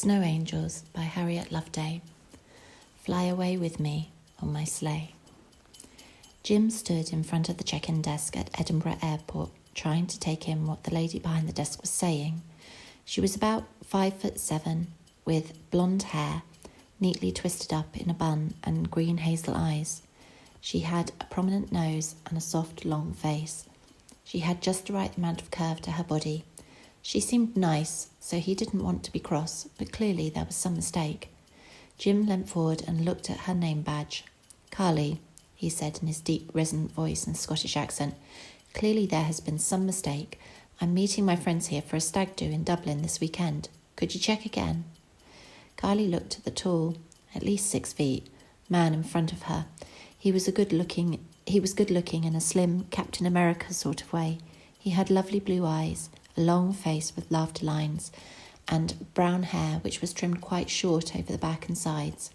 Snow Angels by Harriet Loveday. Fly away with me on my sleigh. Jim stood in front of the check-in desk at Edinburgh Airport, trying to take in what the lady behind the desk was saying. She was about 5'7", with blonde hair, neatly twisted up in a bun, and green hazel eyes. She had a prominent nose and a soft, long face. She had just the right amount of curve to her body. She seemed nice, so he didn't want to be cross, but clearly there was some mistake. Jim leant forward and looked at her name badge. "Carly," he said in his deep, resonant voice and Scottish accent, "clearly there has been some mistake. I'm meeting my friends here for a stag do in Dublin this weekend. Could you check again?" Carly looked at the tall, at least 6 feet, man in front of her. He was good looking in a slim Captain America sort of way. He had lovely blue eyes, a long face with laughter lines, and brown hair which was trimmed quite short over the back and sides.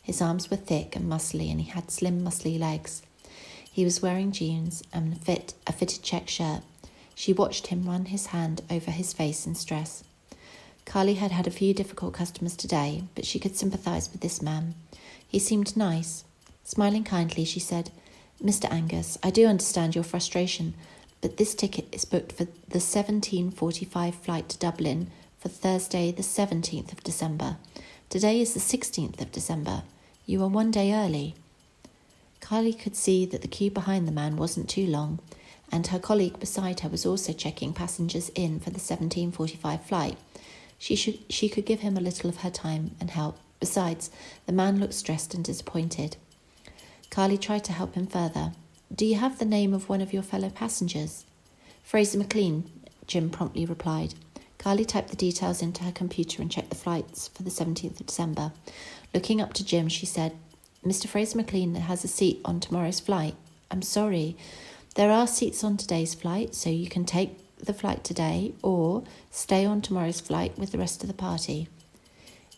His arms were thick and muscly, and he had slim, muscly legs. He was wearing jeans and a fitted check shirt. She watched him run his hand over his face in stress. Carly had had a few difficult customers today, but she could sympathise with this man. He seemed nice. Smiling kindly, she said, "Mr. Angus, I do understand your frustration, but this ticket is booked for the 17:45 flight to Dublin for Thursday the 17th of December. Today is the 16th of December. You are 1 day early." Carly could see that the queue behind the man wasn't too long, and her colleague beside her was also checking passengers in for the 17:45 flight. She could give him a little of her time and help. Besides, the man looked stressed and disappointed. Carly tried to help him further. "Do you have the name of one of your fellow passengers?" "Fraser McLean," Jim promptly replied. Carly typed the details into her computer and checked the flights for the 17th of December. Looking up to Jim, she said, "Mr. Fraser McLean has a seat on tomorrow's flight. I'm sorry. There are seats on today's flight, so you can take the flight today or stay on tomorrow's flight with the rest of the party."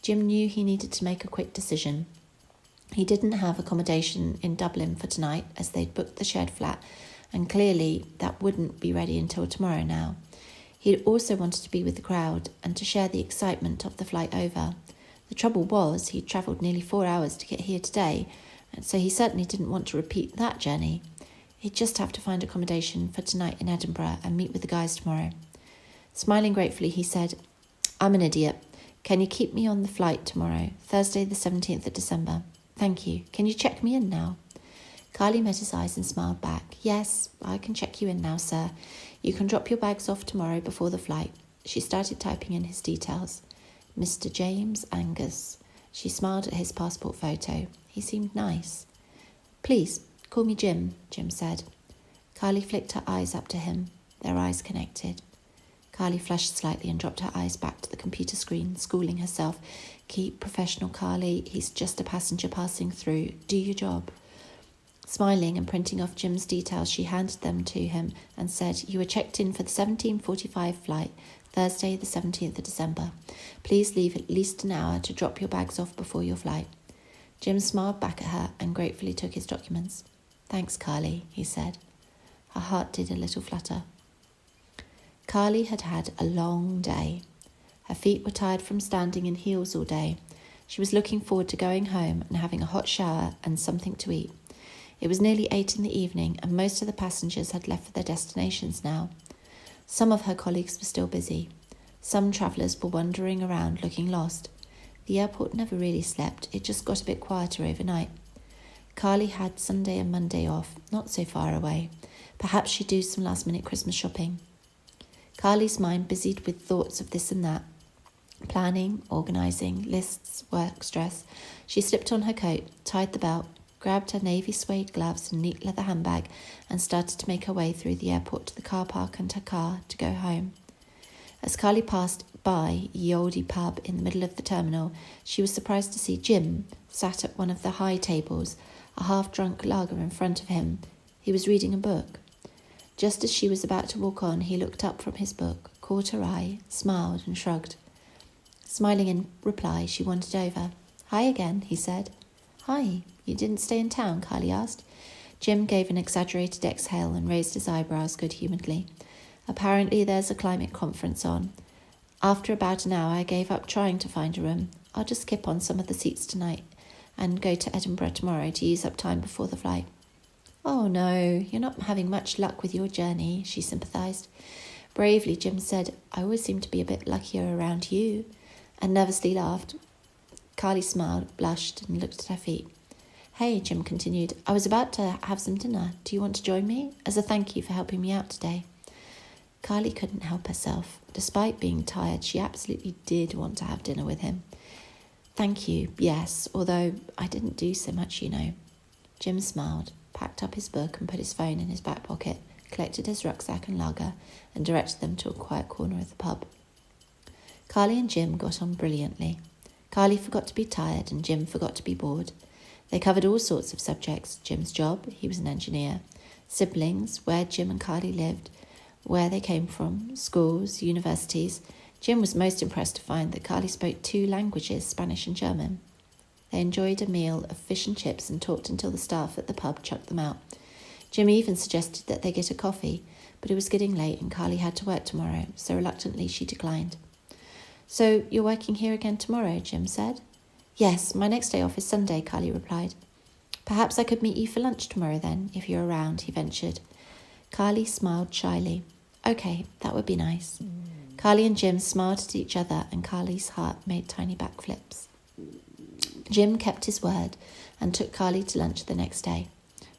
Jim knew he needed to make a quick decision. He didn't have accommodation in Dublin for tonight, as they'd booked the shared flat, and clearly that wouldn't be ready until tomorrow now. He also wanted to be with the crowd and to share the excitement of the flight over. The trouble was, he'd travelled nearly 4 hours to get here today, and so he certainly didn't want to repeat that journey. He'd just have to find accommodation for tonight in Edinburgh and meet with the guys tomorrow. Smiling gratefully, he said, "I'm an idiot. Can you keep me on the flight tomorrow, Thursday the 17th of December? Thank you. Can you check me in now?" Carly met his eyes and smiled back. "Yes, I can check you in now, sir. You can drop your bags off tomorrow before the flight." She started typing in his details. "Mr. James Angus." She smiled at his passport photo. He seemed nice. "Please, call me Jim," Jim said. Carly flicked her eyes up to him. Their eyes connected. Carly flushed slightly and dropped her eyes back to the computer screen, schooling herself. "Keep professional, Carly. He's just a passenger passing through. Do your job." Smiling and printing off Jim's details, she handed them to him and said, "You were checked in for the 17:45 flight, Thursday the 17th of December. Please leave at least an hour to drop your bags off before your flight." Jim smiled back at her and gratefully took his documents. "Thanks, Carly," he said. Her heart did a little flutter. Carly had had a long day. Her feet were tired from standing in heels all day. She was looking forward to going home and having a hot shower and something to eat. It was nearly 8 in the evening, and most of the passengers had left for their destinations now. Some of her colleagues were still busy. Some travellers were wandering around looking lost. The airport never really slept. It just got a bit quieter overnight. Carly had Sunday and Monday off, not so far away. Perhaps she'd do some last-minute Christmas shopping. Carly's mind busied with thoughts of this and that. Planning, organising, lists, work stress. She slipped on her coat, tied the belt, grabbed her navy suede gloves and neat leather handbag, and started to make her way through the airport to the car park and her car to go home. As Carly passed by Ye Olde pub in the middle of the terminal, she was surprised to see Jim sat at one of the high tables, a half-drunk lager in front of him. He was reading a book. Just as she was about to walk on, he looked up from his book, caught her eye, smiled and shrugged. Smiling in reply, she wandered over. "Hi again," he said. "Hi, you didn't stay in town?" Carly asked. Jim gave an exaggerated exhale and raised his eyebrows good-humouredly. "Apparently there's a climate conference on. After about an hour, I gave up trying to find a room. I'll just skip on some of the seats tonight and go to Edinburgh tomorrow to use up time before the flight. Oh no, you're not having much luck with your journey, she sympathised. Bravely, Jim said, I always seem to be a bit luckier around you, and nervously laughed. Carly smiled, blushed, and looked at her feet. Hey, Jim continued, I was about to have some dinner. Do you want to join me? As a thank you for helping me out today. Carly couldn't help herself. Despite being tired, she absolutely did want to have dinner with him. Thank you, yes, although I didn't do so much, you know. Jim smiled, packed up his book and put his phone in his back pocket, collected his rucksack and lager, and directed them to a quiet corner of the pub. Carly and Jim got on brilliantly. Carly forgot to be tired and Jim forgot to be bored. They covered all sorts of subjects: Jim's job, he was an engineer, siblings, where Jim and Carly lived, where they came from, schools, universities. Jim was most impressed to find that Carly spoke 2 languages, Spanish and German. They enjoyed a meal of fish and chips and talked until the staff at the pub chucked them out. Jim even suggested that they get a coffee, but it was getting late and Carly had to work tomorrow, so reluctantly she declined. So you're working here again tomorrow, Jim said. Yes, my next day off is Sunday, Carly replied. Perhaps I could meet you for lunch tomorrow then, if you're around, he ventured. Carly smiled shyly. Okay, that would be nice. Carly and Jim smiled at each other and Carly's heart made tiny backflips. Jim kept his word and took Carly to lunch the next day.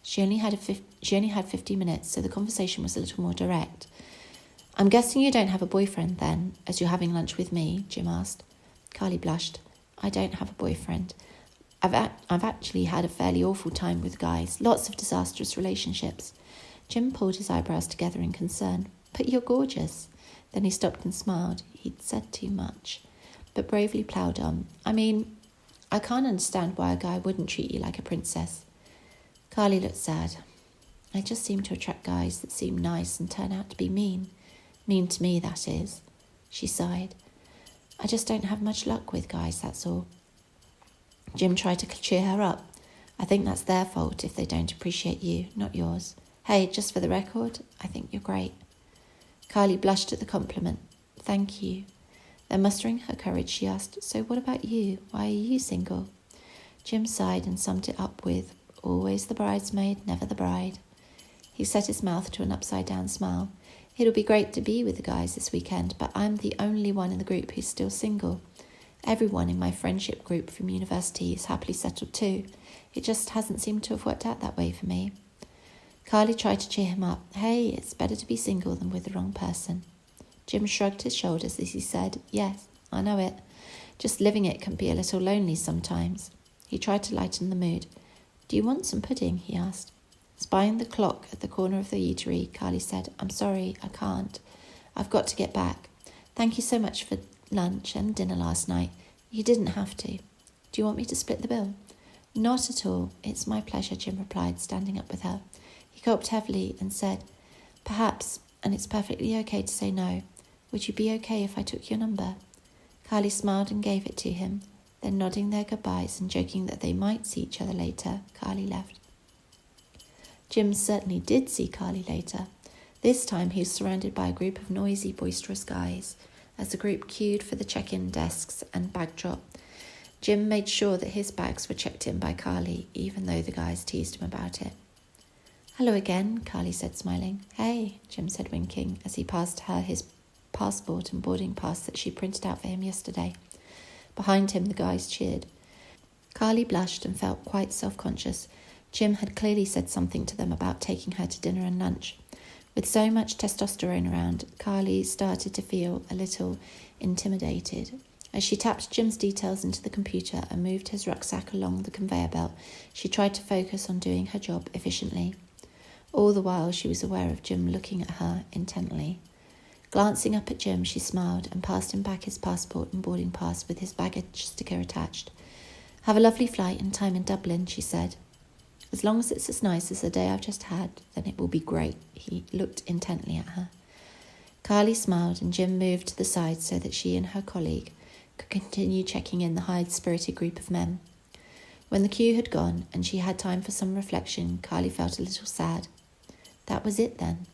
She only had 50 minutes, so the conversation was a little more direct. I'm guessing you don't have a boyfriend then, as you're having lunch with me, Jim asked. Carly blushed. I don't have a boyfriend. I've actually had a fairly awful time with guys, lots of disastrous relationships. Jim pulled his eyebrows together in concern. But you're gorgeous. Then he stopped and smiled. He'd said too much, but bravely ploughed on. I mean, I can't understand why a guy wouldn't treat you like a princess. Carly looked sad. I just seem to attract guys that seem nice and turn out to be mean. Mean to me, that is. She sighed. I just don't have much luck with guys, that's all. Jim tried to cheer her up. I think that's their fault if they don't appreciate you, not yours. Hey, just for the record, I think you're great. Carly blushed at the compliment. Thank you. Then mustering her courage, she asked, so what about you? Why are you single? Jim sighed and summed it up with, always the bridesmaid, never the bride. He set his mouth to an upside-down smile. It'll be great to be with the guys this weekend, but I'm the only one in the group who's still single. Everyone in my friendship group from university is happily settled too. It just hasn't seemed to have worked out that way for me. Carly tried to cheer him up. Hey, it's better to be single than with the wrong person. Jim shrugged his shoulders as he said, yes, I know it. Just living it can be a little lonely sometimes. He tried to lighten the mood. Do you want some pudding? He asked. Spying the clock at the corner of the eatery, Carly said, I'm sorry, I can't. I've got to get back. Thank you so much for lunch and dinner last night. You didn't have to. Do you want me to split the bill? Not at all. It's my pleasure, Jim replied, standing up with her. He gulped heavily and said, perhaps, and it's perfectly okay to say no. Would you be okay if I took your number? Carly smiled and gave it to him. Then nodding their goodbyes and joking that they might see each other later, Carly left. Jim certainly did see Carly later. This time he was surrounded by a group of noisy, boisterous guys. As the group queued for the check-in desks and bag drop, Jim made sure that his bags were checked in by Carly, even though the guys teased him about it. Hello again, Carly said, smiling. Hey, Jim said, winking, as he passed her his passport and boarding pass that she printed out for him yesterday. Behind him, the guys cheered. Carly blushed and felt quite self-conscious. Jim had clearly said something to them about taking her to dinner and lunch. With so much testosterone around, Carly started to feel a little intimidated. As she tapped Jim's details into the computer and moved his rucksack along the conveyor belt, she tried to focus on doing her job efficiently. All the while she was aware of Jim looking at her intently. Glancing up at Jim, she smiled and passed him back his passport and boarding pass with his baggage sticker attached. Have a lovely flight and time in Dublin, she said. As long as it's as nice as the day I've just had, then it will be great. He looked intently at her. Carly smiled and Jim moved to the side so that she and her colleague could continue checking in the high-spirited group of men. When the queue had gone and she had time for some reflection, Carly felt a little sad. That was it then.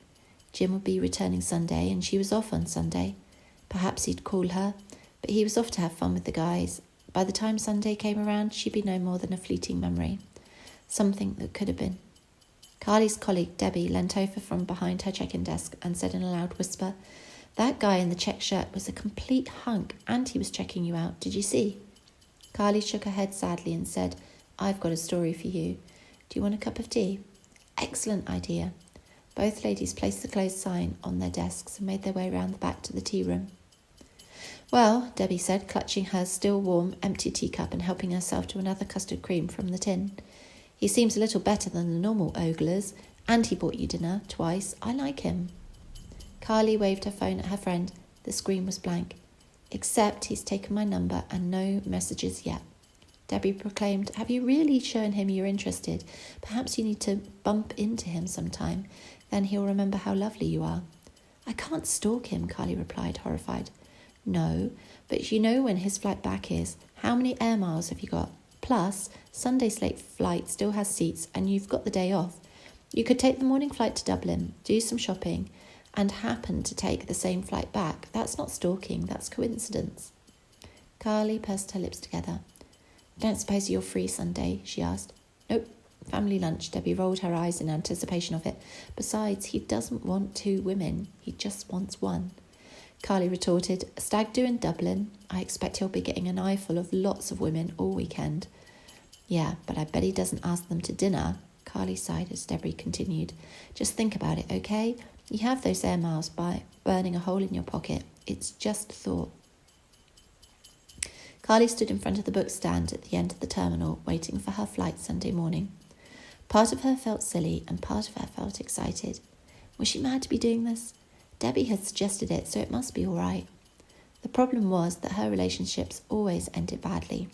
Jim would be returning Sunday and she was off on Sunday. Perhaps he'd call her, but he was off to have fun with the guys. By the time Sunday came around, she'd be no more than a fleeting memory. Something that could have been. Carly's colleague, Debbie, leant over from behind her check-in desk and said in a loud whisper, "That guy in the check shirt was a complete hunk, and he was checking you out. Did you see?" Carly shook her head sadly and said, "I've got a story for you. Do you want a cup of tea?" "Excellent idea." Both ladies placed the closed sign on their desks and made their way round the back to the tea room. "Well," Debbie said, clutching her still warm, empty teacup and helping herself to another custard cream from the tin. "He seems a little better than the normal oglers, and he bought you dinner twice. I like him." Carly waved her phone at her friend. The screen was blank. "Except he's taken my number and no messages yet." Debbie proclaimed, "Have you really shown him you're interested? Perhaps you need to bump into him sometime. Then he'll remember how lovely you are." "I can't stalk him," Carly replied, horrified. "No, but you know when his flight back is. How many air miles have you got? Plus, Sunday's late flight still has seats and you've got the day off. You could take the morning flight to Dublin, do some shopping, and happen to take the same flight back. That's not stalking, that's coincidence." Carly pursed her lips together. "Don't suppose you're free Sunday?" she asked. "Nope. Family lunch." Debbie rolled her eyes in anticipation of it. "Besides, he doesn't want 2 women. He just wants 1. Carly retorted, "A stag do in Dublin. I expect he'll be getting an eyeful of lots of women all weekend." "Yeah, but I bet he doesn't ask them to dinner." Carly sighed as Debbie continued. "Just think about it, okay? You have those air miles by burning a hole in your pocket. It's just thought." Carly stood in front of the bookstand at the end of the terminal, waiting for her flight Sunday morning. Part of her felt silly and part of her felt excited. Was she mad to be doing this? Debbie had suggested it, so it must be all right. The problem was that her relationships always ended badly.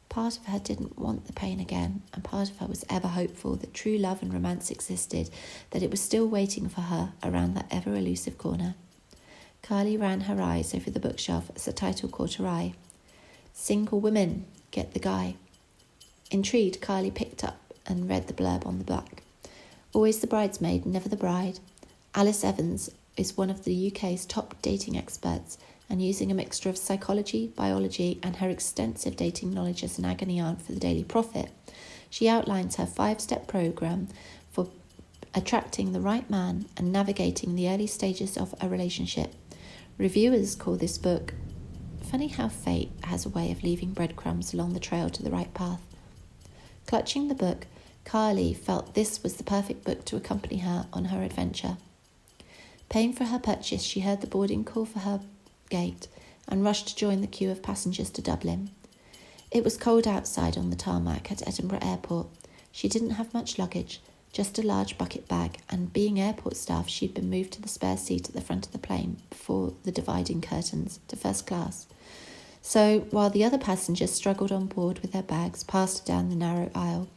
Part of her didn't want the pain again, and part of her was ever hopeful that true love and romance existed, that it was still waiting for her around that ever-elusive corner. Carly ran her eyes over the bookshelf as the title caught her eye. "Single Women, Get the Guy." Intrigued, Carly picked up and read the blurb on the back. "Always the bridesmaid, never the bride. Alice Evans is one of the UK's top dating experts, and using a mixture of psychology, biology, and her extensive dating knowledge as an agony aunt for the Daily Prophet, she outlines her 5-step programme for attracting the right man and navigating the early stages of a relationship. Reviewers call this book, funny how fate has a way of leaving breadcrumbs along the trail to the right path." Clutching the book, Carly felt this was the perfect book to accompany her on her adventure. Paying for her purchase, she heard the boarding call for her gate and rushed to join the queue of passengers to Dublin. It was cold outside on the tarmac at Edinburgh Airport. She didn't have much luggage, just a large bucket bag, and being airport staff, she'd been moved to the spare seat at the front of the plane before the dividing curtains to first class. So, while the other passengers struggled on board with their bags, passed down the narrow aisle,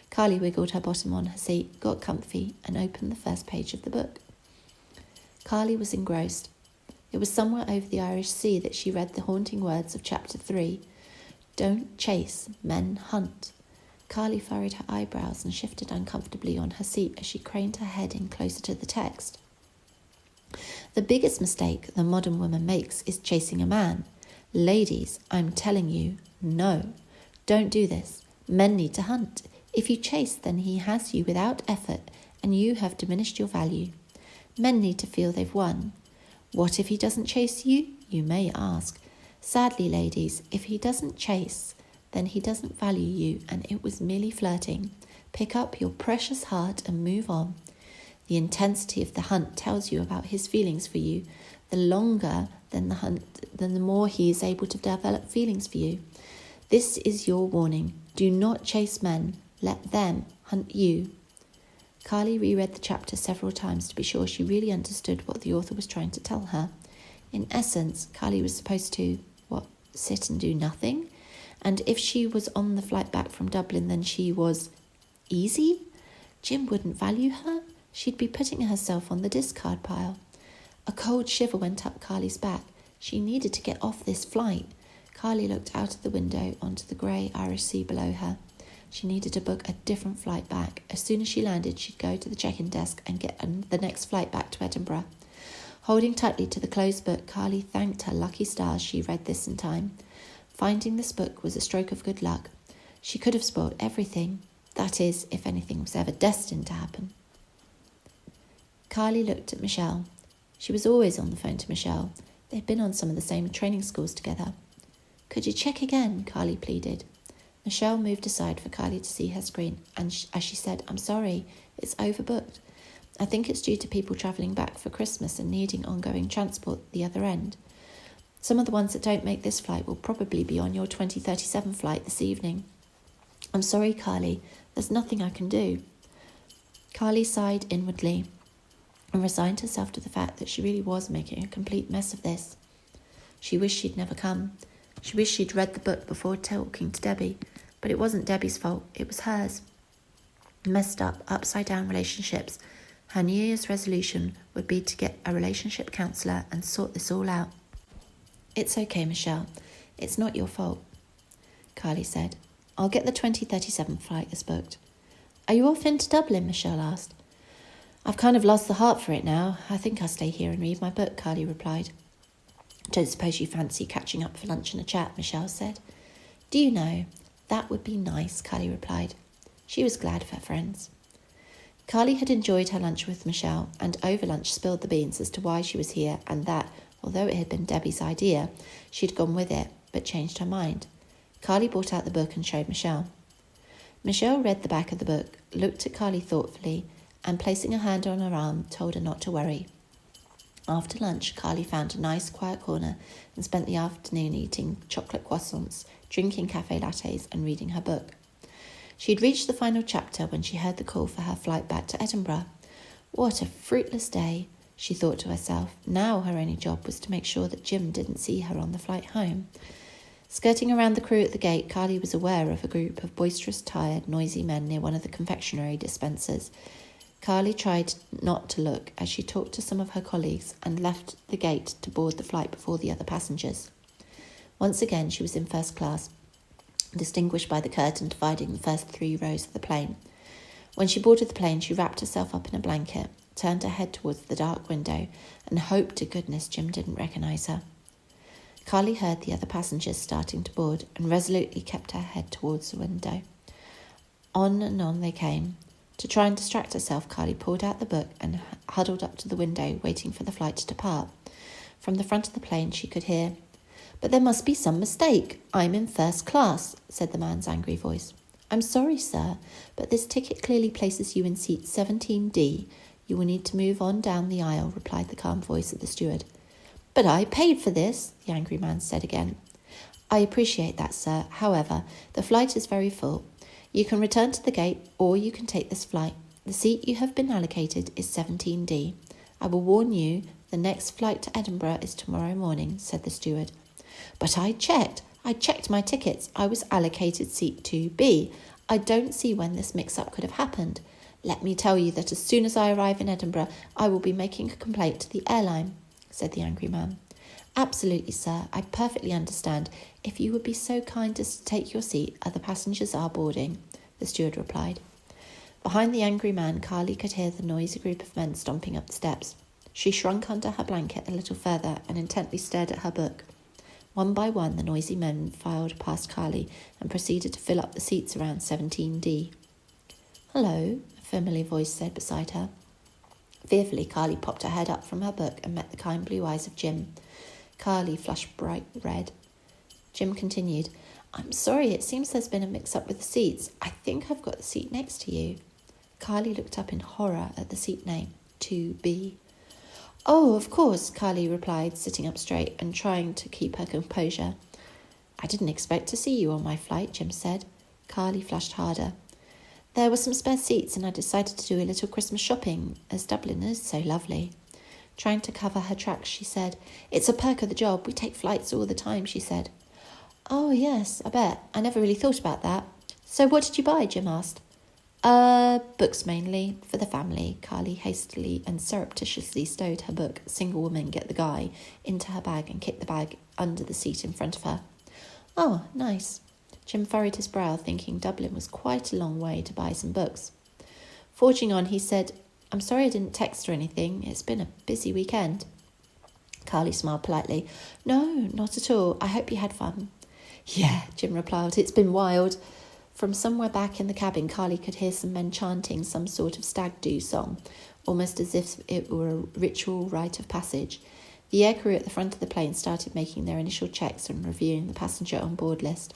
Carly wiggled her bottom on her seat, got comfy, and opened the first page of the book. Carly was engrossed. It was somewhere over the Irish Sea that she read the haunting words of Chapter 3. "Don't chase, men hunt." Carly furrowed her eyebrows and shifted uncomfortably on her seat as she craned her head in closer to the text. "The biggest mistake the modern woman makes is chasing a man. Ladies, I'm telling you, no. Don't do this. Men need to hunt. If you chase, then he has you without effort, and you have diminished your value. Men need to feel they've won. What if he doesn't chase you? You may ask. Sadly, ladies, if he doesn't chase, then he doesn't value you, and it was merely flirting. Pick up your precious heart and move on. The intensity of the hunt tells you about his feelings for you. The longer than the hunt, then the more he is able to develop feelings for you. This is your warning. Do not chase men. Let them hunt you." Carly reread the chapter several times to be sure she really understood what the author was trying to tell her. In essence, Carly was supposed to, sit and do nothing? And if she was on the flight back from Dublin, then she was easy? Jim wouldn't value her? She'd be putting herself on the discard pile. A cold shiver went up Carly's back. She needed to get off this flight. Carly looked out of the window onto the grey Irish Sea below her. She needed to book a different flight back. As soon as she landed, she'd go to the check-in desk and get the next flight back to Edinburgh. Holding tightly to the closed book, Carly thanked her lucky stars she read this in time. Finding this book was a stroke of good luck. She could have spoilt everything. That is, if anything was ever destined to happen. Carly looked at Michelle. She was always on the phone to Michelle. They'd been on some of the same training schools together. "Could you check again?" Carly pleaded. Michelle moved aside for Carly to see her screen, and as she said, "I'm sorry, it's overbooked. I think it's due to people travelling back for Christmas and needing ongoing transport at the other end. Some of the ones that don't make this flight will probably be on your 2037 flight this evening. I'm sorry, Carly. There's nothing I can do." Carly sighed inwardly and resigned herself to the fact that she really was making a complete mess of this. She wished she'd never come. She wished she'd read the book before talking to Debbie, but it wasn't Debbie's fault, it was hers. Messed up, upside-down relationships. Her New Year's resolution would be to get a relationship counsellor and sort this all out. "It's okay, Michelle. It's not your fault," Carly said. "I'll get the 2037 flight as booked." "Are you off into Dublin?" Michelle asked. "I've kind of lost the heart for it now. I think I'll stay here and read my book," Carly replied. "Don't suppose you fancy catching up for lunch and a chat," Michelle said. "Do you know, that would be nice," Carly replied. She was glad of her friends. Carly had enjoyed her lunch with Michelle, and over lunch spilled the beans as to why she was here, and that, although it had been Debbie's idea, she'd gone with it, but changed her mind. Carly brought out the book and showed Michelle. Michelle read the back of the book, looked at Carly thoughtfully, and placing a hand on her arm, told her not to worry. After lunch, Carly found a nice quiet corner and spent the afternoon eating chocolate croissants, drinking cafe lattes, and reading her book. She had reached the final chapter when she heard the call for her flight back to Edinburgh. What a fruitless day, she thought to herself. Now her only job was to make sure that Jim didn't see her on the flight home. Skirting around the crew at the gate, Carly was aware of a group of boisterous, tired, noisy men near one of the confectionery dispensers. Carly tried not to look as she talked to some of her colleagues and left the gate to board the flight before the other passengers. Once again, she was in first class, distinguished by the curtain dividing the first 3 rows of the plane. When she boarded the plane, she wrapped herself up in a blanket, turned her head towards the dark window, and hoped to goodness Jim didn't recognise her. Carly heard the other passengers starting to board and resolutely kept her head towards the window. On and on they came. To try and distract herself, Carly pulled out the book and huddled up to the window, waiting for the flight to depart. From the front of the plane, she could hear, "But there must be some mistake. I'm in first class," said the man's angry voice. "I'm sorry, sir, but this ticket clearly places you in seat 17D. You will need to move on down the aisle," replied the calm voice of the steward. "But I paid for this," the angry man said again. "I appreciate that, sir. However, the flight is very full. You can return to the gate, or you can take this flight. The seat you have been allocated is 17D. I will warn you, the next flight to Edinburgh is tomorrow morning," said the steward. "But I checked my tickets. I was allocated seat 2B. I don't see when this mix-up could have happened. Let me tell you that as soon as I arrive in Edinburgh, I will be making a complaint to the airline," said the angry man. "Absolutely, sir. I perfectly understand. If you would be so kind as to take your seat, other passengers are boarding," the steward replied. Behind the angry man, Carly could hear the noisy group of men stomping up the steps. She shrunk under her blanket a little further and intently stared at her book. One by one, the noisy men filed past Carly and proceeded to fill up the seats around 17D. "Hello," a familiar voice said beside her. Fearfully, Carly popped her head up from her book and met the kind blue eyes of Jim. Carly flushed bright red. Jim continued, "I'm sorry, it seems there's been a mix-up with the seats. I think I've got the seat next to you." Carly looked up in horror at the seat name, 2B. "Oh, of course," Carly replied, sitting up straight and trying to keep her composure. "I didn't expect to see you on my flight," Jim said. Carly flushed harder. "There were some spare seats and I decided to do a little Christmas shopping, as Dublin is so lovely." Trying to cover her tracks, she said, "It's a perk of the job. We take flights all the time," she said. "Oh, yes, I bet. I never really thought about that. So what did you buy?" Jim asked. Books mainly, for the family." Carly hastily and surreptitiously stowed her book, Single Woman Get the Guy, into her bag and kicked the bag under the seat in front of her. "Oh, nice." Jim furrowed his brow, thinking Dublin was quite a long way to buy some books. Forging on, he said, "I'm sorry I didn't text or anything. It's been a busy weekend." Carly smiled politely. No, not at all. I hope you had fun. Yeah, Jim replied. It's been wild. From somewhere back in the cabin, Carly could hear some men chanting some sort of stag-do song, almost as if it were a ritual rite of passage. The aircrew at the front of the plane started making their initial checks and reviewing the passenger on board list.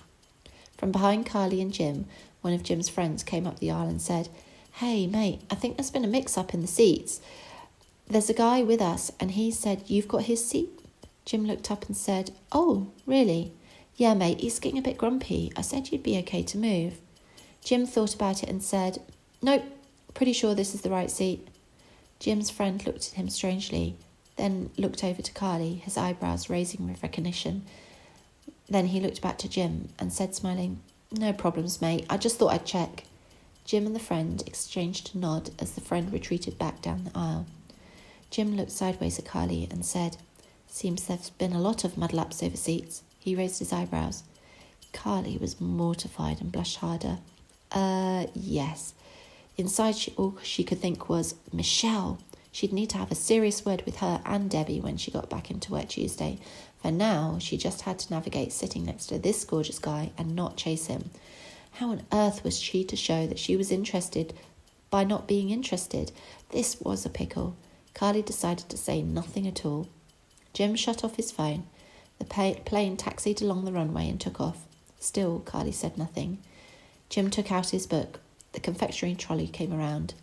From behind Carly and Jim, one of Jim's friends came up the aisle and said, Hey, mate, I think there's been a mix-up in the seats. There's a guy with us, and he said you've got his seat. Jim looked up and said, Oh, really? Yeah, mate, he's getting a bit grumpy. I said you'd be okay to move. Jim thought about it and said, Nope, pretty sure this is the right seat. Jim's friend looked at him strangely, then looked over to Carly, his eyebrows raising with recognition. Then he looked back to Jim and said, smiling, No problems, mate. I just thought I'd check. Jim and the friend exchanged a nod as the friend retreated back down the aisle. Jim looked sideways at Carly and said, Seems there's been a lot of muddle-ups over seats. He raised his eyebrows. Carly was mortified and blushed harder. Yes. Inside, all she could think was, Michelle. She'd need to have a serious word with her and Debbie when she got back into work Tuesday. For now, she just had to navigate sitting next to this gorgeous guy and not chase him. How on earth was she to show that she was interested by not being interested? This was a pickle. Carly decided to say nothing at all. Jim shut off his phone. The plane taxied along the runway and took off. Still, Carly said nothing. Jim took out his book. The confectionery trolley came around.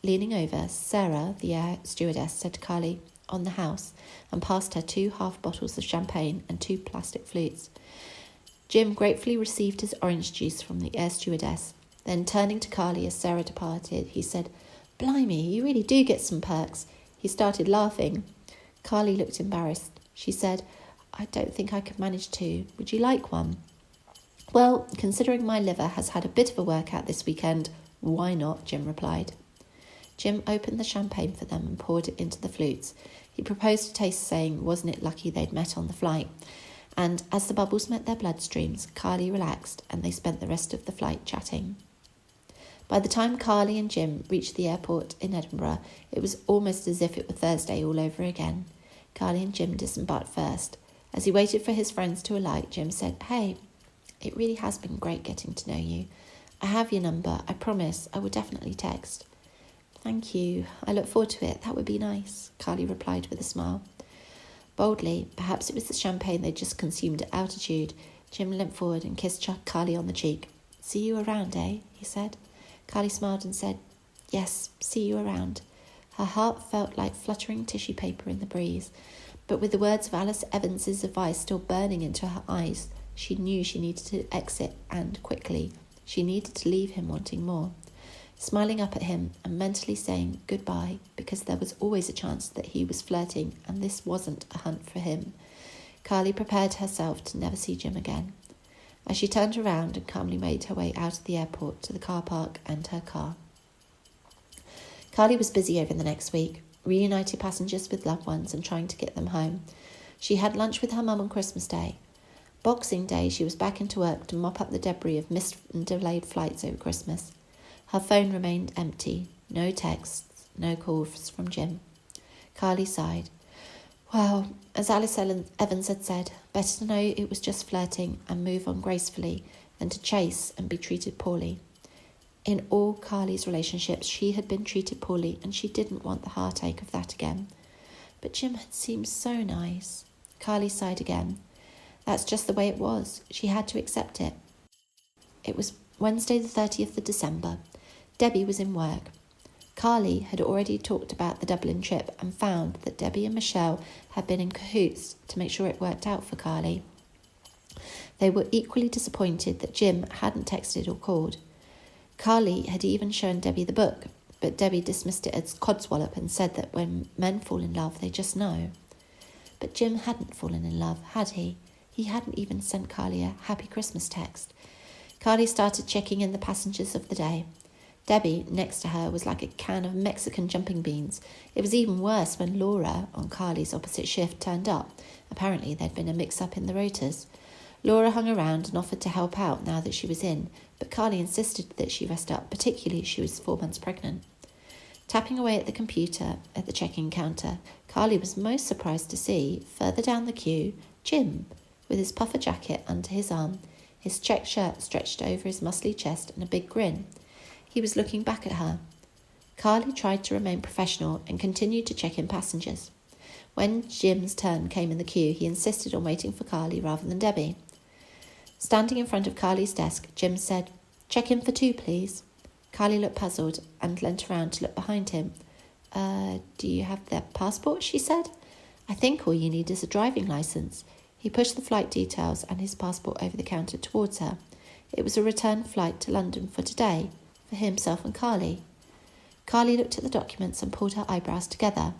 Leaning over, Sarah, the air stewardess, said to Carly, On the house, and passed her 2 half bottles of champagne and 2 plastic flutes. Jim gratefully received his orange juice from the air stewardess. Then, turning to Carly as Sarah departed, he said, Blimey, you really do get some perks. He started laughing. Carly looked embarrassed. She said, I don't think I could manage to. Would you like one? Well, considering my liver has had a bit of a workout this weekend, why not? Jim replied. Jim opened the champagne for them and poured it into the flutes. He proposed a taste, saying, wasn't it lucky they'd met on the flight? And as the bubbles met their bloodstreams, Carly relaxed and they spent the rest of the flight chatting. By the time Carly and Jim reached the airport in Edinburgh, it was almost as if it were Thursday all over again. Carly and Jim disembarked first. As he waited for his friends to alight, Jim said, Hey, it really has been great getting to know you. I have your number. I promise I will definitely text. Thank you. I look forward to it. That would be nice, Carly replied with a smile. Boldly, perhaps it was the champagne they'd just consumed at altitude, Jim limped forward and kissed Carly on the cheek. See you around, eh? He said. Carly smiled and said, Yes, see you around. Her heart felt like fluttering tissue paper in the breeze, but with the words of Alice Evans's advice still burning into her eyes, she knew she needed to exit, and quickly. She needed to leave him wanting more. Smiling up at him and mentally saying goodbye, because there was always a chance that he was flirting and this wasn't a hunt for him, Carly prepared herself to never see Jim again. As she turned around and calmly made her way out of the airport to the car park and her car. Carly was busy over the next week, reuniting passengers with loved ones and trying to get them home. She had lunch with her mum on Christmas Day. Boxing Day, she was back into work to mop up the debris of missed and delayed flights over Christmas. Her phone remained empty. No texts, no calls from Jim. Carly sighed. Well, as Alice Evans had said, better to know it was just flirting and move on gracefully than to chase and be treated poorly. In all Carly's relationships, she had been treated poorly and she didn't want the heartache of that again. But Jim had seemed so nice. Carly sighed again. That's just the way it was. She had to accept it. It was Wednesday the 30th of December. Debbie was in work. Carly had already talked about the Dublin trip and found that Debbie and Michelle had been in cahoots to make sure it worked out for Carly. They were equally disappointed that Jim hadn't texted or called. Carly had even shown Debbie the book, but Debbie dismissed it as codswallop and said that when men fall in love, they just know. But Jim hadn't fallen in love, had he? He hadn't even sent Carly a Happy Christmas text. Carly started checking in the passengers of the day. Debbie, next to her, was like a can of Mexican jumping beans. It was even worse when Laura, on Carly's opposite shift, turned up. Apparently there'd been a mix-up in the rotors. Laura hung around and offered to help out now that she was in, but Carly insisted that she rest up, particularly as she was 4 months pregnant. Tapping away at the computer at the check-in counter, Carly was most surprised to see, further down the queue, Jim, with his puffer jacket under his arm, his checked shirt stretched over his muscly chest and a big grin. He was looking back at her. Carly tried to remain professional and continued to check in passengers. When Jim's turn came in the queue, he insisted on waiting for Carly rather than Debbie. Standing in front of Carly's desk, Jim said, "Check in for 2, please." Carly looked puzzled and leant around to look behind him. Do you have their passport?" she said. "I think all you need is a driving licence." He pushed the flight details and his passport over the counter towards her. It was a return flight to London for today, for himself and Carly. Carly looked at the documents and pulled her eyebrows together.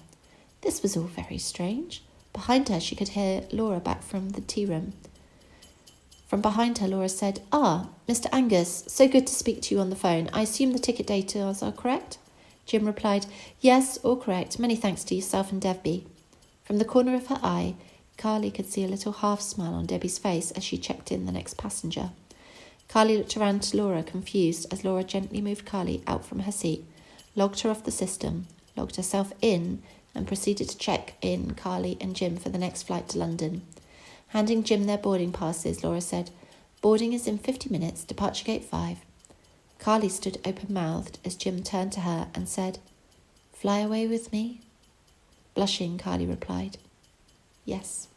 This was all very strange. Behind her, she could hear Laura back from the tea room. From behind her, Laura said, Mr. Angus, so good to speak to you on the phone. I assume the ticket details are correct?" Jim replied, "Yes, all correct. Many thanks to yourself and Debbie." From the corner of her eye, Carly could see a little half-smile on Debbie's face as she checked in the next passenger. Carly looked around to Laura, confused, as Laura gently moved Carly out from her seat, logged her off the system, logged herself in, and proceeded to check in Carly and Jim for the next flight to London. Handing Jim their boarding passes, Laura said, "Boarding is in 50 minutes, departure gate 5. Carly stood open-mouthed as Jim turned to her and said, "Fly away with me?" Blushing, Carly replied, "Yes."